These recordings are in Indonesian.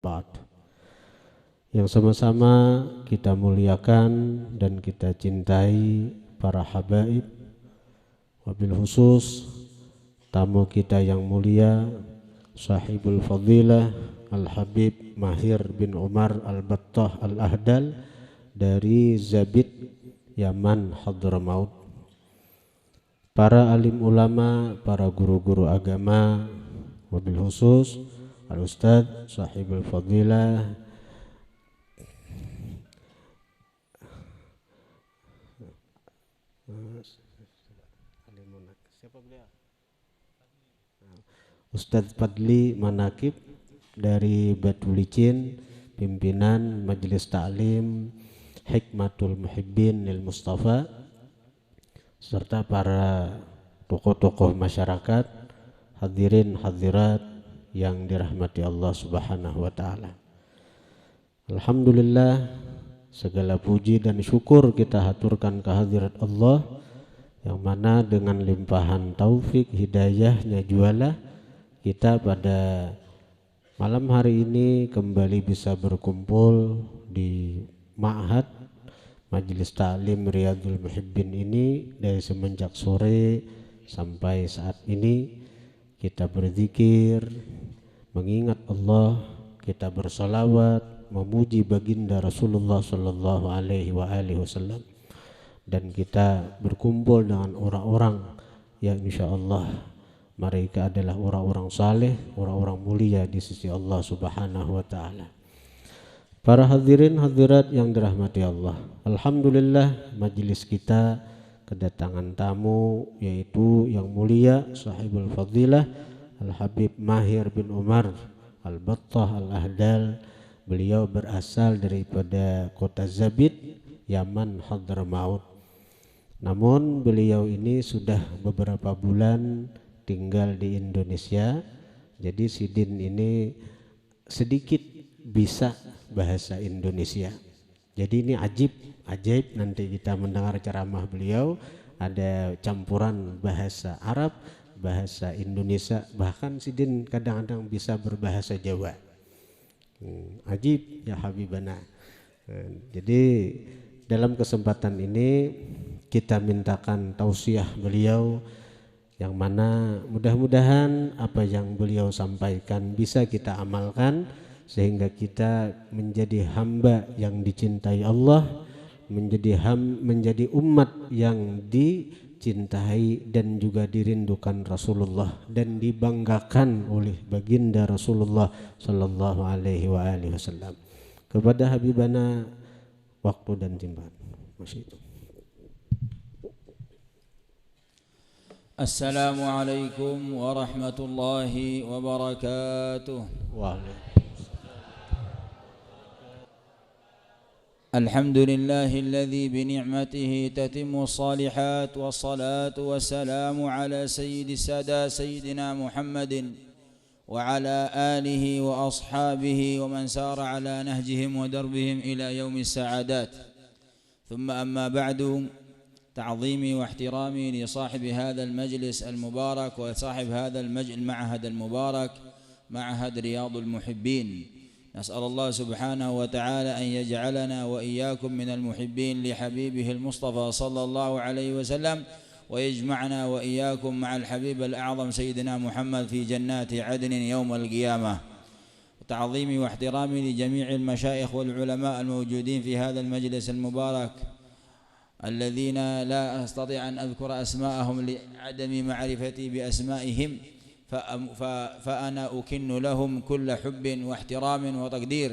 Ba'd. Yang sama-sama kita muliakan dan kita cintai para habaib, wabil khusus tamu kita yang mulia, sahibul fadilah Al-Habib Mahir bin Umar Al-Battah Al-Ahdal dari Zabid, Yaman, Hadramaut. Para alim ulama, para guru-guru agama, wabil khusus Al-Ustadz sahibul fadilah Ustadz Fadli Manakib dari Batu Licin, pimpinan Majelis Ta'lim Hikmatul Muhibbin Lil Mustafa, serta para tokoh-tokoh masyarakat, hadirin hadirat yang dirahmati Allah Subhanahu wa taala. Alhamdulillah, segala puji dan syukur kita haturkan kehadirat Allah yang mana dengan limpahan taufik hidayahnya jualah kita pada malam hari ini kembali bisa berkumpul di Ma'had Majelis Ta'lim Riyadul Muhibbin ini. Dari semenjak sore sampai saat ini kita berzikir, mengingat Allah, kita bersalawat, memuji baginda Rasulullah sallallahu alaihi wasallam, dan kita berkumpul dengan orang-orang yang insyaallah mereka adalah orang-orang saleh, orang-orang mulia di sisi Allah Subhanahu wa taala. Para hadirin hadirat yang dirahmati Allah, alhamdulillah majelis kita kedatangan tamu yaitu yang mulia sahibul fadilah Al-Habib Mahir bin Umar Al-Battah Al-Ahdal. Beliau berasal daripada kota Zabid, Yaman, Hadramaut. Namun beliau ini sudah beberapa bulan tinggal di Indonesia. Jadi Sidin ini sedikit bisa bahasa Indonesia. Jadi ini ajaib nanti kita mendengar ceramah beliau ada campuran bahasa Arab, bahasa Indonesia, bahkan Sidin kadang-kadang bisa berbahasa Jawa. Ajib ya Habibana. Jadi dalam kesempatan ini kita mintakan tausiah beliau, yang mana mudah-mudahan apa yang beliau sampaikan bisa kita amalkan sehingga kita menjadi hamba yang dicintai Allah, menjadi umat yang dicintai dan juga dirindukan Rasulullah dan dibanggakan oleh baginda Rasulullah sallallahu alaihi wasallam. Kepada Habibana waktu dan timbangan. Assalamualaikum warahmatullahi wabarakatuh. Alhamdulillahilladzi bini'matihi tatimmu shalihat, wassalatu wassalamu ala sayyidis sada sayyidina Muhammadin wa ala alihi wa ashabihi wa man sara ala nahjihim wa darbihim ila yaumis sa'adat. Thumma amma ba'du, تعظيمي واحترامي لصاحب هذا المجلس المبارك وصاحب هذا المعهد المبارك، معهد رياض المحبين. نسأل الله سبحانه وتعالى أن يجعلنا وإياكم من المحبين لحبيبه المصطفى صلى الله عليه وسلم، ويجمعنا وإياكم مع الحبيب الأعظم سيدنا محمد في جنات عدن يوم القيامة. تعظيمي واحترامي لجميع المشايخ والعلماء الموجودين في هذا المجلس المبارك الذين لا أستطيع أن أذكر أسماءهم لعدم معرفتي بأسمائهم، فأنا أكن لهم كل حب واحترام وتقدير،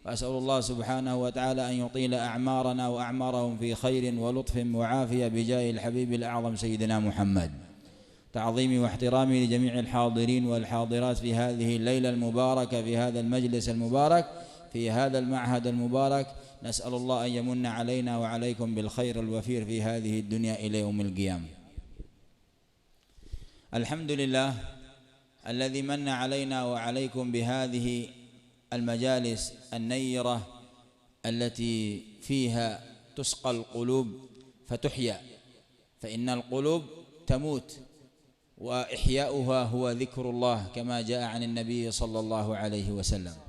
وأسأل الله سبحانه وتعالى أن يطيل أعمارنا وأعمارهم في خير ولطف وعافية بجاه الحبيب الأعظم سيدنا محمد. تعظيمي واحترامي لجميع الحاضرين والحاضرات في هذه الليلة المباركة، في هذا المجلس المبارك، في هذا المعهد المبارك. نسأل الله أن يمن علينا وعليكم بالخير الوفير في هذه الدنيا إلى يوم القيامة. الحمد لله الذي من علينا وعليكم بهذه المجالس النيرة التي فيها تسقى القلوب فتحيا، فإن القلوب تموت وإحياؤها هو ذكر الله كما جاء عن النبي صلى الله عليه وسلم.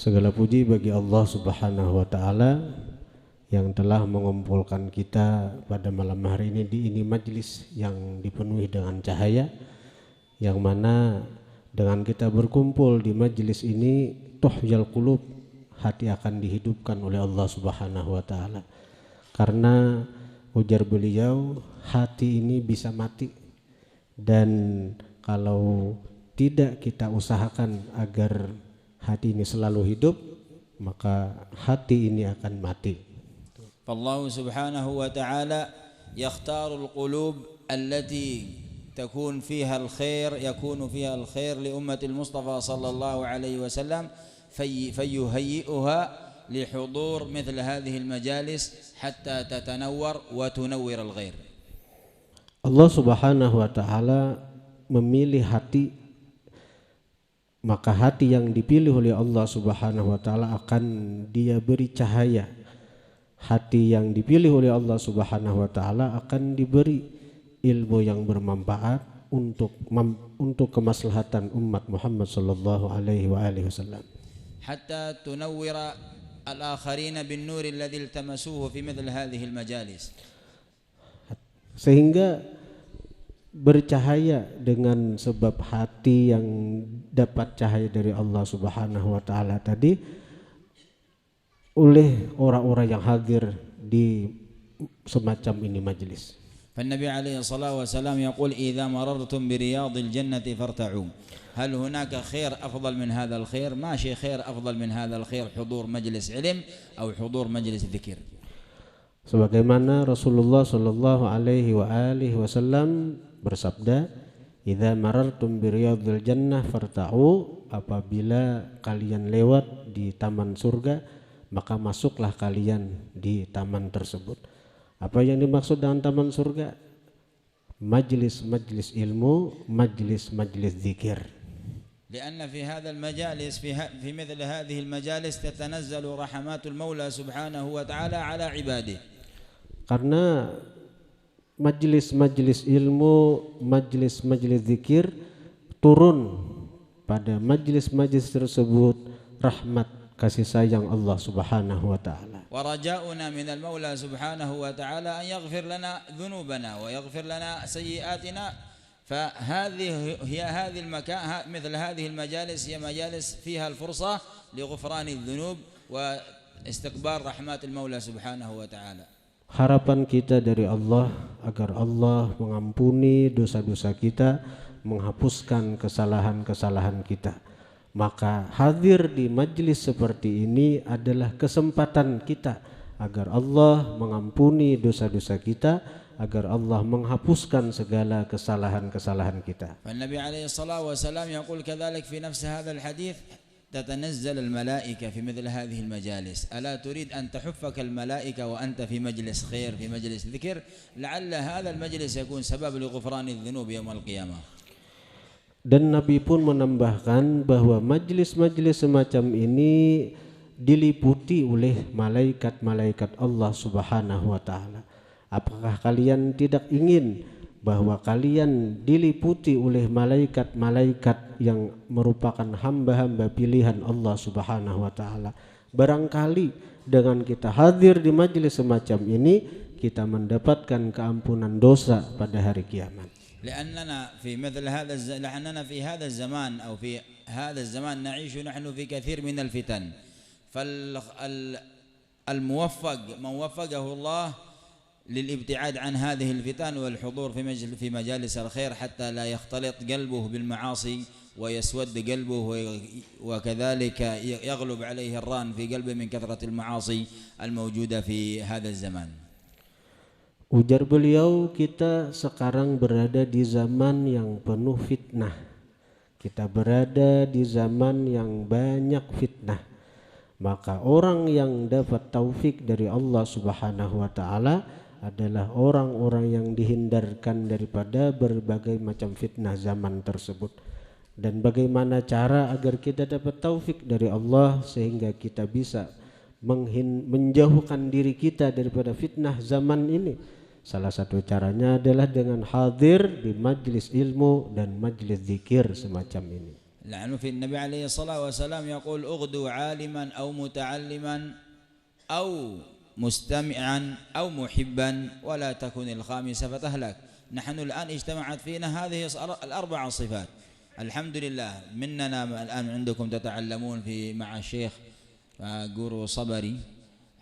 Segala puji bagi Allah Subhanahu wa taala yang telah mengumpulkan kita pada malam hari ini di majlis yang dipenuhi dengan cahaya, yang mana dengan kita berkumpul di majlis ini tuhyal qulub, hati akan dihidupkan oleh Allah Subhanahu wa taala. Karena ujar beliau, hati ini bisa mati, dan kalau tidak kita usahakan agar hati ini selalu hidup, maka hati ini akan mati. Allah Subhanahu wa ta'ala yakhtaru al-qulub allati takun fiha al-khair, yakunu fiha al-khair li ummati al-Mustafa sallallahu alaihi wasallam fayuhayyi'uha lihudur mithl hadhihi al-majalis hatta tatanawwar wa tunawwir al-ghair. Allah Subhanahu wa ta'ala memilih hati, maka hati yang dipilih oleh Allah Subhanahu wa ta'ala akan dia beri cahaya. Hati yang dipilih oleh Allah Subhanahu wa ta'ala akan diberi ilmu yang bermanfaat untuk kemaslahatan umat Muhammad sallallahu alaihi wasallam. Hatta tunawwira al-akharina bin nur alladhi iltamasuhu fi mithl hadhihi al-majalis. Sehingga bercahaya dengan sebab hati yang dapat cahaya dari Allah Subhanahu wa ta'ala tadi oleh orang-orang yang hadir di semacam ini majlis. فالنبي عليه الصلاة والسلام يقول إذا مررتم برياض الجنة فارتعوا هل هناك خير أفضل من هذا الخير؟ ما شيء خير أفضل من هذا الخير حضور مجلس علم أو حضور مجلس ذكر. Sebagaimana Rasulullah sallallahu alaihi wasallam bersabda, "Idza marartum bi riyadil jannah farta'u," apabila kalian lewat di taman surga, maka masuklah kalian di taman tersebut. Apa yang dimaksud dengan taman surga? Majlis-majlis ilmu, majlis-majlis zikir. لأن في هذا المجالس في مثل هذه المجالس تتنزل رحمات المولى سبحانه وتعالى على عباده. Karena majlis-majlis ilmu, majlis-majlis zikir turun pada majlis-majlis tersebut rahmat kasih sayang Allah Subhanahu wa taala. ورجاؤنا من المولى سبحانه وتعالى أن يغفر لنا ذنوبنا ويغفر لنا سيئاتنا. فهذه المكان مثل هذه المجالس هي مجالس فيها الفرصة لغفران الذنوب واستكبار رحمات المولى سبحانه وتعالى. Harapan kita dari Allah agar Allah mengampuni dosa-dosa kita, menghapuskan kesalahan-kesalahan kita. Maka hadir di majlis seperti ini adalah kesempatan kita agar Allah mengampuni dosa-dosa kita, agar Allah menghapuskan segala kesalahan-kesalahan kita. Nabi alaihi salatu wasallam yaqul kadzalik fi nafsi hadzal hadits تتنزل الملائكة في مثل هذه المجالس ألا تريد أن تحفك الملائكة وأنت في مجلس خير في مجلس ذكر لعل هذا المجلس يكون سبب لغفران الذنوب يوم القيامة. Dan Nabi pun menambahkan bahwa majlis-majlis semacam ini diliputi oleh malaikat-malaikat Allah Subhanahu wa taala. Apakah kalian tidak ingin bahwa kalian diliputi oleh malaikat-malaikat yang merupakan hamba-hamba pilihan Allah Subhanahu wa taala? Barangkali dengan kita hadir di majelis semacam ini kita mendapatkan keampunan dosa pada hari kiamat. لأننا في هذا الزمان أو في هذا الزمان نعيش نحن في كثير من الفتن. فالموفق من وفقه الله للابتعاد عن هذه الفتن والحضور في مجالس الخير حتى لا يختلط قلبه بالمعاصي ويسود قلبه وكذلك يغلب عليه الران في قلبه من كثرة المعاصي الموجودة في هذا الزمان. Ujar beliau, kita sekarang berada di zaman yang penuh fitnah. Kita berada di zaman yang banyak fitnah. Maka orang yang dapat taufik dari Allah Subhanahu wa taala adalah orang-orang yang dihindarkan daripada berbagai macam fitnah zaman tersebut. Dan bagaimana cara agar kita dapat taufik dari Allah sehingga kita bisa menjauhkan diri kita daripada fitnah zaman ini? Salah satu caranya adalah dengan hadir di majlis ilmu dan majlis zikir semacam ini. لأنه في النبي عليه الصلاة والسلام يقول اغدوا عالما أو متعلما أو مستمعا أو محبا ولا تكن الخامسة فتهلك. نحن الآن اجتمعت فينا هذه الأربع صفات الحمد لله. مننا الآن عندكم تتعلمون في مع الشيخ قورو صبري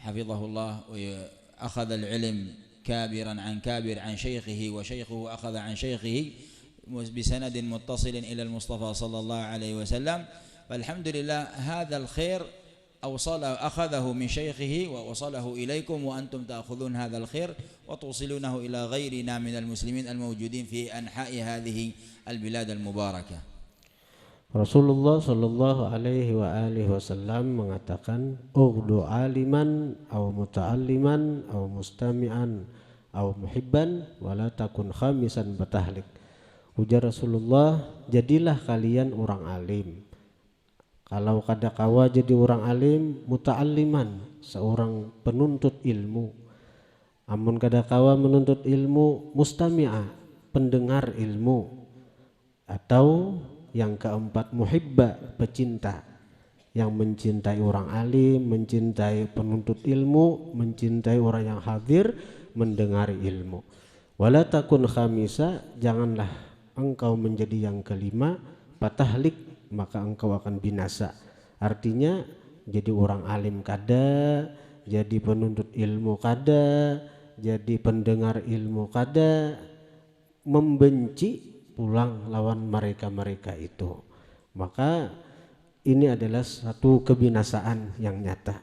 حفظه الله، وأخذ العلم كابرا عن كابر عن شيخه، وشيخه أخذ عن شيخه بسند متصل إلى المصطفى صلى الله عليه وسلم. فالحمد لله هذا الخير أخذه من شيخه ووصله إليكم، وأنتم تأخذون هذا الخير وتوصلونه إلى غيرنا من المسلمين الموجودين في أنحاء هذه البلاد المباركة. Rasulullah Shallallahu Alaihi Wasallam mengatakan, "Ughdu aliman, au muta'alliman, au mustami'an, au muhibban, wala takun khamisan batahlik." Ujar Rasulullah, jadilah kalian orang alim. Kalau kadakawa jadi orang alim, muta'alliman, seorang penuntut ilmu. Amun kadakawa menuntut ilmu, mustami'a, pendengar ilmu. Atau yang keempat, muhibba, pecinta, yang mencintai orang alim, mencintai penuntut ilmu, mencintai orang yang hadir mendengar ilmu. Wala takun khamisa, janganlah engkau menjadi yang kelima, patahlik, maka engkau akan binasa. Artinya jadi orang alim kada, jadi penuntut ilmu kada, jadi pendengar ilmu kada, membenci pulang lawan mereka-mereka itu, maka ini adalah satu kebinasaan yang nyata.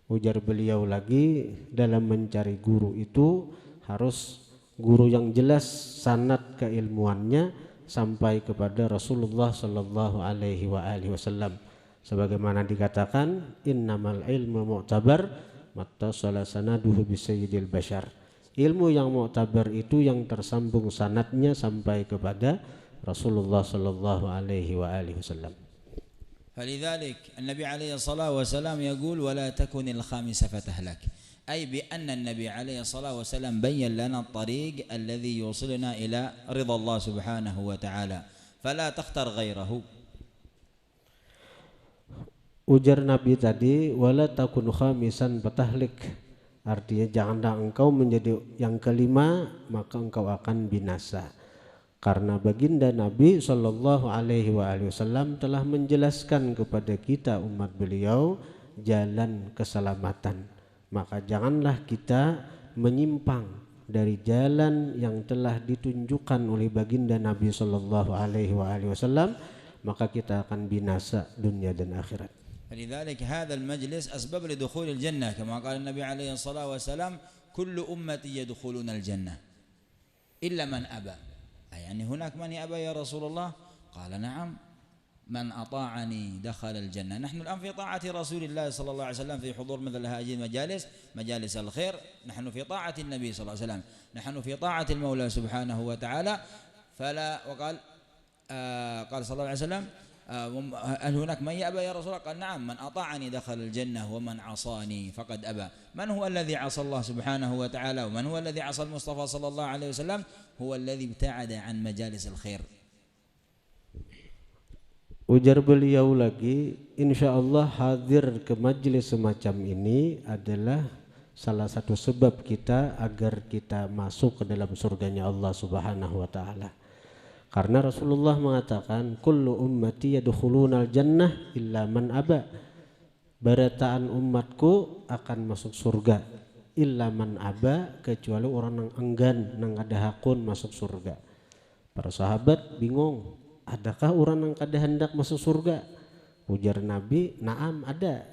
Ujar beliau lagi, dalam mencari guru itu harus guru yang jelas sanad keilmuannya sampai kepada Rasulullah Sallallahu Alaihi Wasallam, sebagaimana dikatakan innamal ilmu mu'tabar mattasala sanaduhu bi sayyidil bashar. Ilmu yang mu'tabar itu yang tersambung sanadnya sampai kepada Rasulullah sallallahu alaihi wasallam. فلذلك النبي عليه الصلاة والسلام يقول ولا تكن الخامسة فتهلك، أي بأن النبي عليه الصلاة والسلام بين لنا الطريق الذي يوصلنا إلى رضا الله سبحانه وتعالى، فلا تختر غيره. Ujar Nabi tadi, wala takun khamisan fatahlik. Artinya janganlah engkau menjadi yang kelima, maka engkau akan binasa. Karena baginda Nabi Shallallahu Alaihi Wasallam telah menjelaskan kepada kita umat beliau jalan keselamatan. Maka janganlah kita menyimpang dari jalan yang telah ditunjukkan oleh baginda Nabi Shallallahu Alaihi Wasallam, maka kita akan binasa dunia dan akhirat. فلذلك هذا المجلس أسباب لدخول الجنة، كما قال النبي عليه الصلاة والسلام كل أمتي يدخلون الجنة إلا من أبى. يعني هناك من يأبى يا رسول الله؟ قال نعم، من أطاعني دخل الجنة. نحن الآن في طاعة رسول الله صلى الله عليه وسلم في حضور مثل هذه المجالس، مجالس الخير، نحن في طاعة النبي صلى الله عليه وسلم، نحن في طاعة المولى سبحانه وتعالى. وقال قال صلى الله عليه وسلم هل هناك من يأبى يا رسول الله؟ قال نعم، من أطاعني دخل الجنة ومن عصاني فقد أبى. من هو الذي عصى الله سبحانه وتعالى؟ ومن هو الذي عصى المصطفى صلى الله عليه وسلم؟ هو الذي ابتعد عن مجالس الخير. Ujar beliau lagi, insya Allah hadir ke majelis semacam ini adalah salah satu sebab kita agar kita masuk ke dalam surganya Allah Subhanahu wa Ta'ala. Karena Rasulullah mengatakan kullu ummati yadkhulunal jannah illa man aba. Barataan umatku akan masuk surga illa man aba, kecuali orang yang enggan, nang ada hakun masuk surga. Para sahabat bingung, adakah orang yang kada hendak masuk surga? Ujar Nabi, na'am ada.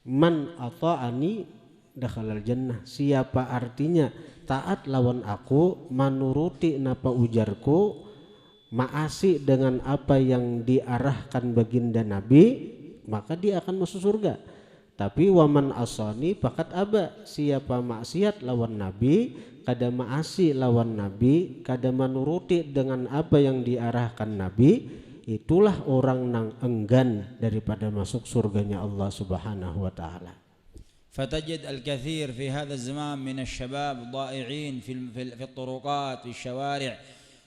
Man ata'ani dakhalal jannah. Siapa artinya taat lawan aku, manuruti napa ujarku, maasi dengan apa yang diarahkan baginda Nabi, maka dia akan masuk surga. Tapi waman asani fakat aba, siapa maksiat lawan Nabi, kada maasi lawan Nabi, kada manuruti dengan apa yang diarahkan Nabi, itulah orang nang enggan daripada masuk surganya Allah Subhanahu wa Ta'ala. فتجد الكثير في هذا الزمان من الشباب ضائعين في الطرقات، في الشوارع،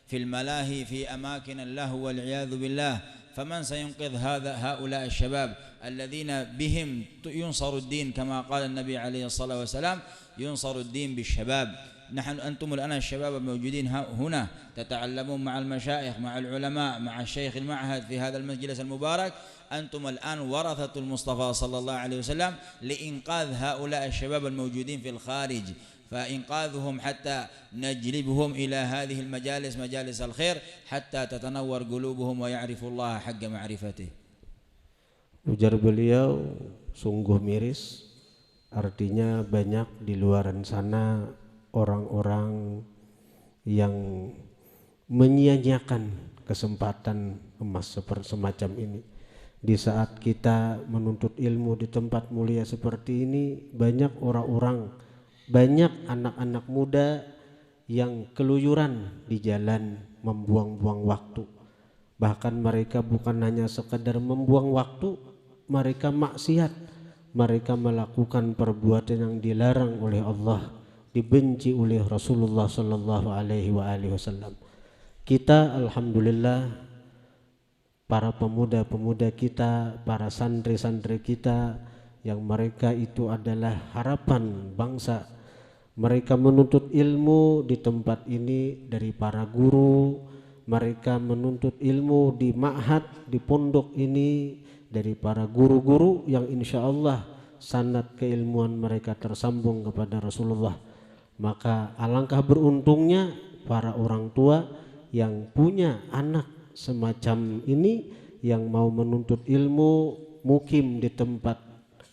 في الملاهي، في أماكن اللهو والعياذ بالله، فمن سينقذ هؤلاء الشباب الذين بهم ينصر الدين كما قال النبي عليه الصلاة والسلام ينصر الدين بالشباب. أنتم الآن الشباب الموجودين هنا تتعلمون مع المشايخ مع العلماء مع الشيخ المعهد في هذا المجلس المبارك، أنتم الآن ورثة المصطفى صلى الله عليه وسلم لإنقاذ هؤلاء الشباب الموجودين في الخارج، فإنقاذهم حتى نجلبهم إلى هذه المجالس مجالس الخير حتى تتنور قلوبهم ويعرفوا الله حق معرفته. Ujar beliau, sungguh miris, artinya banyak di luaran sana orang-orang yang menyia-nyiakan kesempatan emas seperti semacam ini. Di saat kita menuntut ilmu di tempat mulia seperti ini, banyak orang-orang, banyak anak-anak muda yang keluyuran di jalan membuang-buang waktu. Bahkan mereka bukan hanya sekedar membuang waktu, mereka maksiat, mereka melakukan perbuatan yang dilarang oleh Allah, dibenci oleh Rasulullah sallallahu alaihi wasallam. Kita alhamdulillah, para pemuda-pemuda kita, para santri-santri kita yang mereka itu adalah harapan bangsa. Mereka menuntut ilmu di tempat ini dari para guru, mereka menuntut ilmu di ma'had, di pondok ini dari para guru-guru yang insya Allah sanad keilmuan mereka tersambung kepada Rasulullah. Maka alangkah beruntungnya para orang tua yang punya anak semacam ini, yang mau menuntut ilmu, mukim di tempat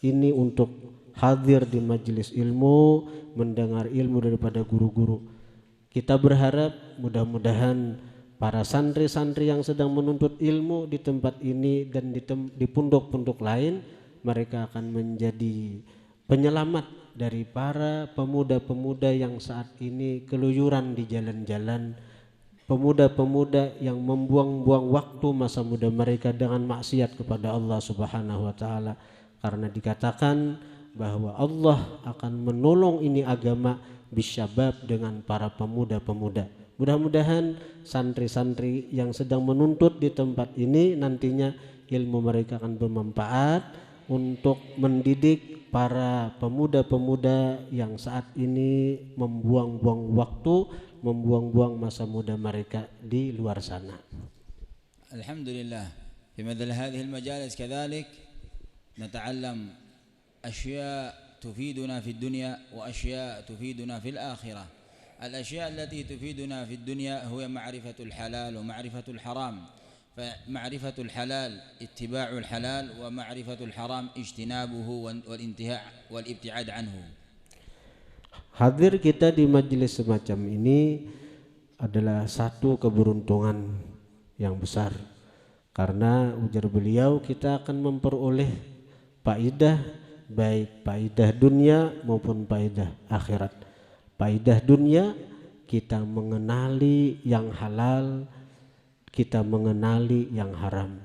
ini untuk hadir di majelis ilmu, mendengar ilmu daripada guru-guru. Kita berharap mudah-mudahan para santri-santri yang sedang menuntut ilmu di tempat ini dan di pondok-pondok lain, mereka akan menjadi penyelamat dari para pemuda-pemuda yang saat ini keluyuran di jalan-jalan, pemuda-pemuda yang membuang-buang waktu masa muda mereka dengan maksiat kepada Allah Subhanahu wa taala. Karena dikatakan bahwa Allah akan menolong ini agama bisyabab dengan para pemuda-pemuda. Mudah-mudahan santri-santri yang sedang menuntut di tempat ini nantinya ilmu mereka akan bermanfaat untuk mendidik para pemuda-pemuda yang saat ini membuang-buang waktu, membuang-buang masa muda mereka di luar sana. Alhamdulillah, في مثل هذه المجالس كذلك نتعلم أشياء تفيدنا في الدنيا وأشياء تفيدنا في الآخرة. الأشياء التي تفيدنا في الدنيا هو معرفة الحلال ومعرفة الحرام، فمعرفة الحلال اتباع الحلال ومعرفة الحرام اجتنابه والانتهاء والابتعاد عنه. Hadir kita di majelis semacam ini adalah satu keberuntungan yang besar, karena ujar beliau kita akan memperoleh faidah, baik faidah dunia maupun faidah akhirat. Faidah dunia, kita mengenali yang halal, kita mengenali yang haram.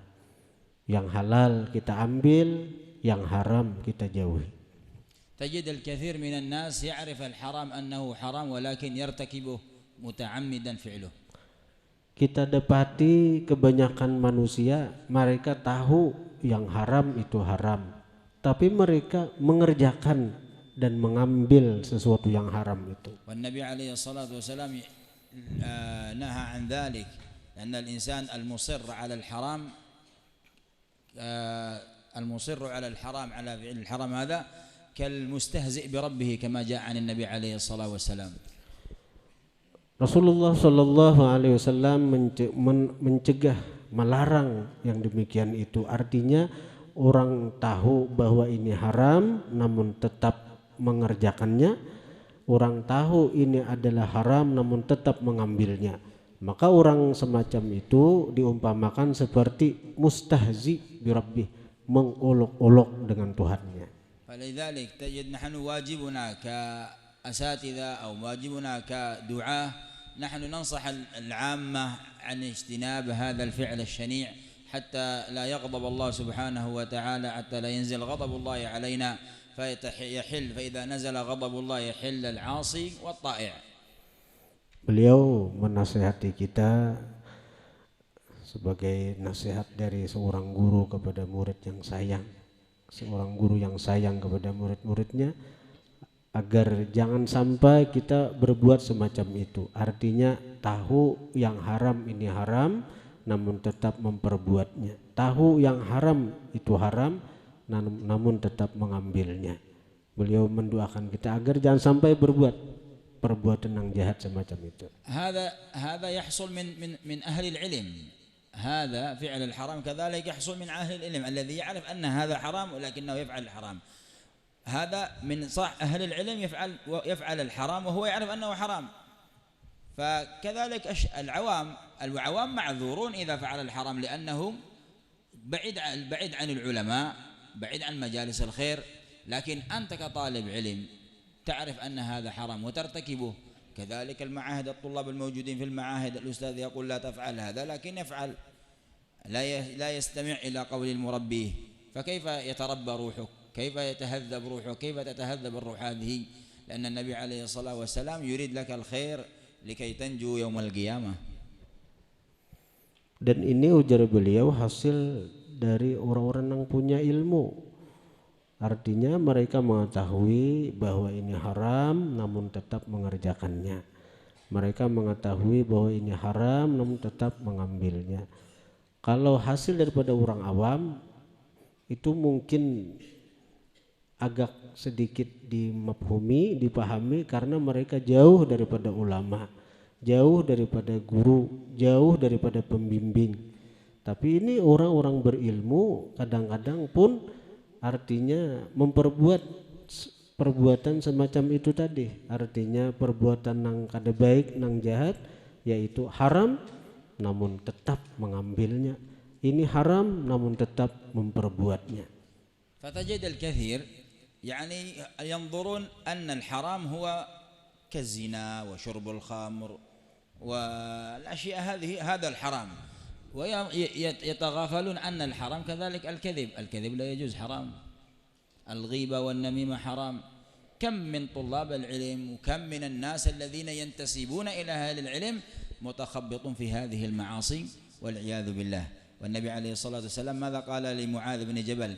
Yang halal kita ambil, yang haram kita jauhi. تجد الكثير من الناس يعرف الحرام أنه حرام ولكن يرتكبه متعمدا فعله. Kita dapati kebanyakan manusia, mereka tahu yang haram itu haram, tapi mereka mengerjakan dan mengambil sesuatu yang haram itu. والنبي عليه الصلاة والسلام نهى عن ذلك، لأن الإنسان المصر على الحرام على فعل الحرام هذا كالمستهزئ بربه كما جاء عن النبي عليه الصلاة والسلام. Rasulullah Shallallahu Alaihi Wasallam mencegah, melarang yang demikian itu. Artinya orang tahu bahwa ini haram namun tetap mengerjakannya, orang tahu ini adalah haram namun tetap mengambilnya, maka orang semacam itu diumpamakan seperti mustahzi birabbih, mengolok-olok dengan Tuhannya. فلذلك تجد نحن واجبنا كأساتذة أو واجبنا كدعاة نحن ننصح العامة عن اجتناب هذا الفعل الشنيع حتى لا يغضب الله سبحانه وتعالى، حتى لا ينزل غضب الله علينا فإذا نزل غضب الله يحل العاصي والطائع. Beliau menasihati kita sebagai nasihat dari seorang guru kepada murid yang sayang, seorang guru yang sayang kepada murid-muridnya, agar jangan sampai kita berbuat semacam itu. Artinya tahu yang haram ini haram namun tetap memperbuatnya, tahu yang haram itu haram namun tetap mengambilnya. Beliau mendoakan kita agar jangan sampai berbuat perbuatan yang jahat semacam itu. هذا يحصل من أهل العلم. هذا فعل الحرام كذلك يحصل من أهل العلم الذي يعرف أن هذا حرام ولكنه يفعل الحرام. هذا من صح أهل العلم يفعل الحرام وهو يعرف أنه حرام. فكذلك العوام معذورون إذا فعل الحرام لأنهم بعيد عن العلماء، بعيد عن مجالس الخير. لكن أنت كطالب علم تعرف أن هذا حرام وترتكبه. كذلك المعاهد، الطلاب الموجودين في المعاهد الأستاذ يقول لا تفعل هذا لكن يفعل، لا يستمع إلى قول المربيه، فكيف يتربى روحك؟ كيف يتهذب روحك؟ كيف تتهذب الروح هذه؟ لأن النبي عليه الصلاة والسلام يريد لك الخير لكي تنجو يوم القيامة. Dan ini ujar beliau hasil dari orang-orang yang punya ilmu. Artinya mereka mengetahui bahwa ini haram namun tetap mengerjakannya. Mereka mengetahui bahwa ini haram namun tetap mengambilnya. Kalau hasil daripada orang awam itu mungkin agak sedikit dipahami karena mereka jauh daripada ulama, jauh daripada guru, jauh daripada pembimbing. Tapi ini orang-orang berilmu kadang-kadang pun artinya memperbuat perbuatan semacam itu tadi. Artinya perbuatan nang kada baik, nang jahat, yaitu haram namun tetap mengambilnya. Ini haram namun tetap memperbuatnya. فتجد الكثير يعني ينظرون أن الحرام هو كالزنا وشرب الخمر والأشياء هذا الحرام، ويتغافلون أن الحرام كذلك الكذب لا يجوز حرام، الغيبة والنميمة حرام. كم من طلاب العلم وكم من الناس الذين ينتسبون إلى أهل العلم متخبط في هذه المعاصي والعياذ بالله. والنبي عليه الصلاة والسلام ماذا قال لمعاذ بن جبل؟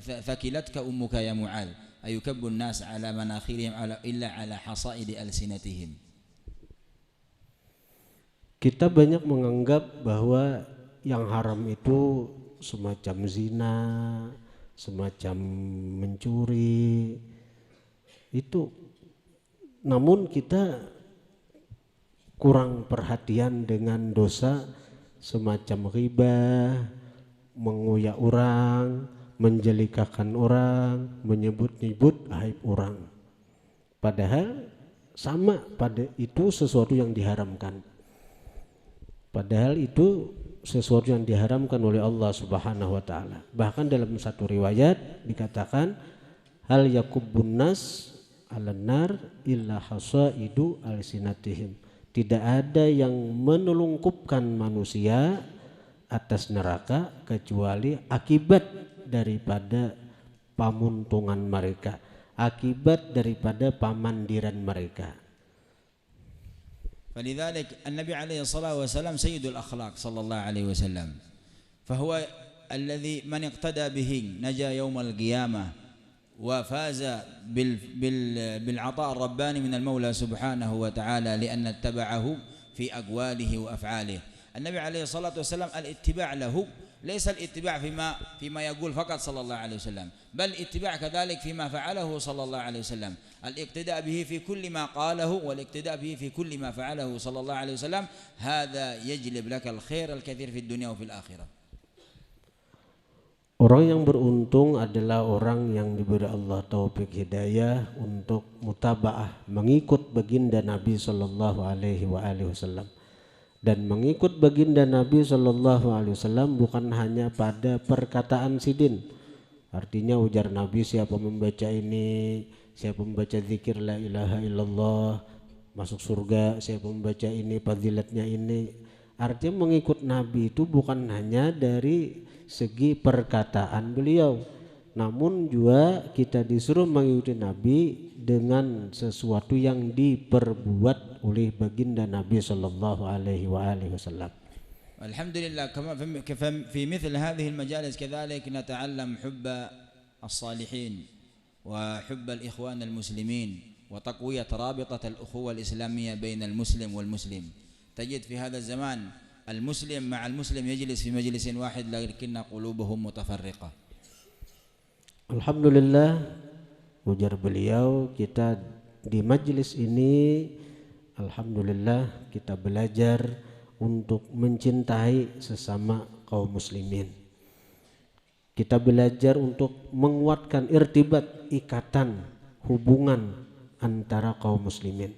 ثكلتك أمك يا معاذ أيكب الناس على مناخرهم إلا على حصائد ألسنتهم. Kita banyak menganggap bahwa yang haram itu semacam zina, semacam mencuri, itu. Namun kita kurang perhatian dengan dosa semacam riba, menguyak orang, menjelikakan orang, menyebut-nyebut aib orang. Padahal sama pada itu sesuatu yang diharamkan. Padahal itu sesuatu yang diharamkan oleh Allah Subhanahu wa taala. Bahkan dalam satu riwayat dikatakan hal yakubbun nas 'alan nar illa hasaidu alsinatihim. Tidak ada yang menelungkupkan manusia atas neraka kecuali akibat daripada pamuntungan mereka, akibat daripada pamandiran mereka. فلذلك النبي عليه الصلاة والسلام سيد الأخلاق صلى الله عليه وسلم، فهو الذي من اقتدى به نجا يوم القيامة وفاز بالعطاء الرباني من المولى سبحانه وتعالى لأن اتبعه في أقواله وأفعاله. النبي عليه الصلاة والسلام الاتباع له ليس الاتباع فيما يقول فقط صلى الله عليه وسلم، بل اتباع كذلك فيما فعله صلى الله عليه وسلم. الاقتداء به في كل ما قاله والاقتداء به في كل ما فعله صلى الله عليه وسلم، هذا يجلب لك الخير الكثير في الدنيا وفي الآخرة. Orang yang beruntung adalah orang yang diberi Allah taufik hidayah untuk mutabaah, mengikut baginda Nabi sallallahu alaihi wasallam. Dan mengikut baginda Nabi sallallahu alaihi wasallam bukan hanya pada perkataan sidin. Artinya ujar Nabi, siapa membaca ini, siapa membaca zikir la ilaha illallah masuk surga, siapa membaca ini fadilatnya ini. Artinya mengikut Nabi itu bukan hanya dari segi perkataan beliau, namun juga kita disuruh mengikuti Nabi dengan sesuatu yang diperbuat oleh baginda Nabi sallallahu alaihi wasallam. الحمد لله. كما في مثل هذه المجالس كذلك نتعلم حب الصالحين وحب الإخوان المسلمين وتقوية رابطة الأخوة الإسلامية بين المسلم والمسلم. تجد في هذا الزمان المسلم مع المسلم يجلس في مجلس واحد لكن قلوبهم متفرقة. Alhamdulillah, ujar beliau, kita di majlis ini alhamdulillah kita belajar untuk mencintai sesama kaum muslimin. Kita belajar untuk menguatkan irtibat, ikatan, hubungan antara kaum muslimin.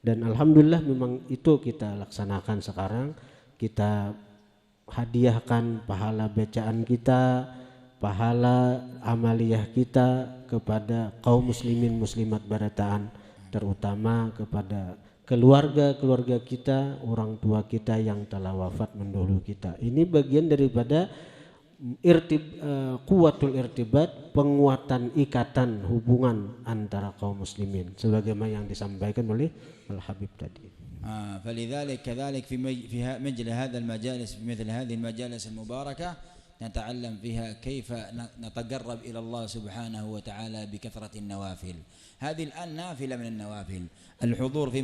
Dan alhamdulillah memang itu kita laksanakan sekarang. Kita hadiahkan pahala bacaan kita, pahala amaliyah kita kepada kaum muslimin muslimat Barataan, terutama kepada keluarga kita, orang tua kita yang telah wafat mendahului kita. Ini bagian daripada kuwatul irtibat, penguatan ikatan hubungan antara kaum muslimin sebagaimana yang disampaikan oleh Al-Habib tadi. فلذلك كذلك في مثل هذا المجالس، في مثل هذه المجالس المباركة نتعلم فيها كيف نتقرب إلى الله سبحانه وتعالى بكثرة النوافل. هذه الآن نافلة من النوافل. الحضور في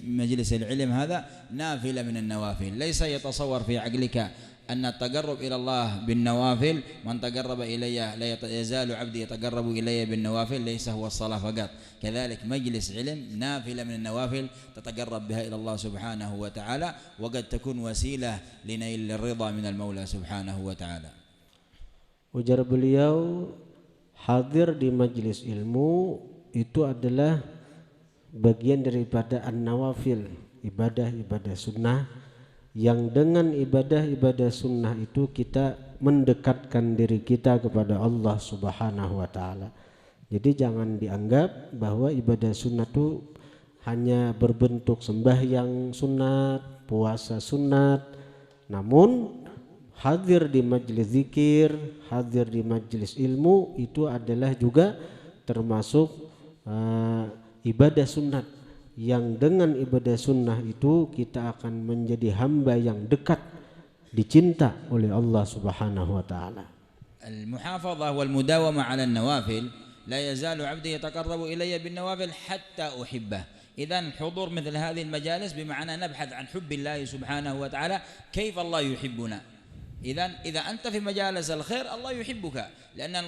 مجلس العلم هذا نافلة من النوافل. ليس يتصور في عقلك أن التقرب إلى الله بالنوافل، من تقرب إلي لا يزال عبدي يتقرب إلي بالنوافل، ليس هو الصلاة فقط. كذلك مجلس علم نافلة من النوافل تتقرب بها إلى الله سبحانه وتعالى، وقد تكون وسيلة لنيل الرضا من المولى سبحانه وتعالى. Ujar beliau, hadir di majlis ilmu itu adalah bagian daripada an-nawafil, ibadah-ibadah sunnah, yang dengan ibadah-ibadah sunnah itu kita mendekatkan diri kita kepada Allah Subhanahu wa ta'ala. Jadi jangan dianggap bahwa ibadah sunnah itu hanya berbentuk sembahyang sunat, puasa sunat. Namun hadir di majelis zikir, hadir di majelis ilmu itu adalah juga termasuk ibadah sunat, yang dengan ibadah sunnah itu kita akan menjadi hamba yang dekat, dicinta oleh Allah Subhanahu wa taala. Al-muhafadhah wal mudawamah 'ala an-nawafil la yazalu 'abdi yataqarrabu ilayya bin nawafil hatta uhibbah. Idzan hudur mithl hadhihi al-majalis bima'na nabhath 'an hubbillah subhanahu wa ta'ala, kayfa Allah yuhibbuna. إذا أنت في مجالس الخير الله يحبك، لأن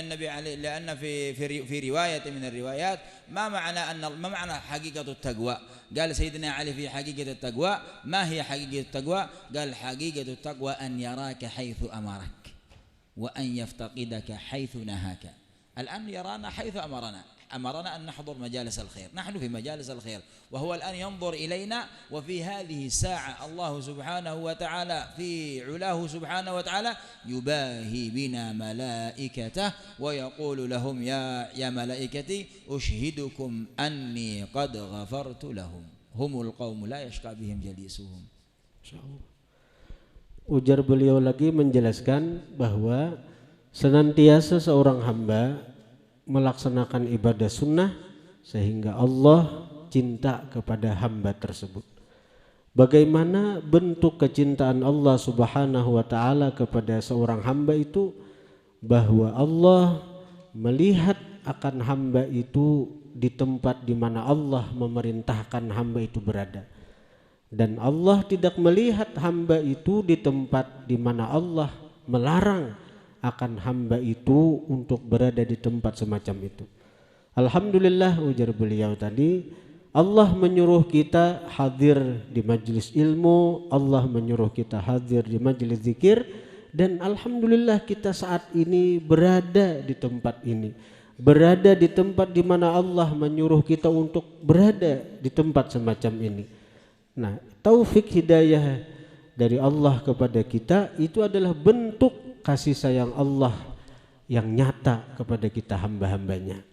النبي عليه، لأن في رواية من الروايات ما معنى حقيقة التقوى؟ قال سيدنا علي في حقيقة التقوى، ما هي حقيقة التقوى؟ قال حقيقة التقوى أن يراك حيث أمرك وأن يفتقدك حيث نهاك. الآن يرانا حيث أمرنا أن نحضر مجالس الخير، نحن في مجالس الخير، وهو الآن ينظر إلينا، وفي هذه الساعة الله سبحانه وتعالى في علاه سبحانه وتعالى يباهي بنا ملائكته ويقول لهم يا ملائكتي أشهدكم أني قد غفرت لهم هم القوم لا يشقى بهم جليسهم. Ujar beliau lagi menjelaskan bahwa senantiasa seorang hamba melaksanakan ibadah sunnah sehingga Allah cinta kepada hamba tersebut. Bagaimana bentuk kecintaan Allah Subhanahu wa ta'ala kepada seorang hamba itu? Bahwa Allah melihat akan hamba itu di tempat di mana Allah memerintahkan hamba itu berada, dan Allah tidak melihat hamba itu di tempat di mana Allah melarang akan hamba itu untuk berada di tempat semacam itu. Alhamdulillah, ujar beliau tadi, Allah menyuruh kita hadir di majelis ilmu, Allah menyuruh kita hadir di majelis zikir, dan alhamdulillah kita saat ini berada di tempat ini, berada di tempat di mana Allah menyuruh kita untuk berada di tempat semacam ini. Nah, taufik hidayah dari Allah kepada kita itu adalah bentuk kasih sayang Allah yang nyata kepada kita hamba-hambanya.